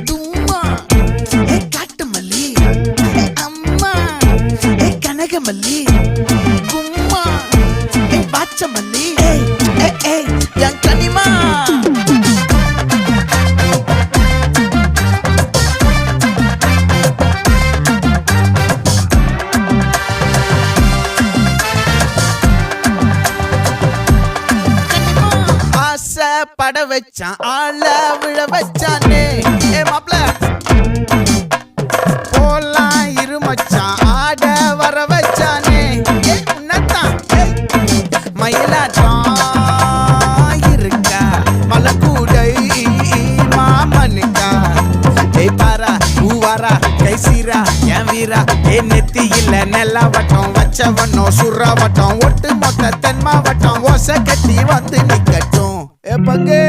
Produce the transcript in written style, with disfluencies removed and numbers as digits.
தும்மா ஏ காட்டு மல்லி ஏ அம்மா ஏ கனகமல்லி கும்மா ஏ பாச்ச மல்லி ஏய் ஏய் ஏய் என் கனிமா பட வச்சான் ஆள விழ வச்சானே ஏ மாப்ள போலாம் இருமச்சான் ஆட வர வச்சானே ஏ உன்னத்தான் மயிலாட்டம் இருக்கா மலக்கூடை மாமனுக்கா ஏய் பாரா பூவாரா கைசீரா என் வீரா ஏ நெத்தி இல்ல நெல்லா வட்டம் வச்சவனோ சுறா வட்டம் ஒட்டு மொத்த தென் மாவட்டம் ஓசை கட்டி வந்து நிக்கட்டும் ஏ பங்கே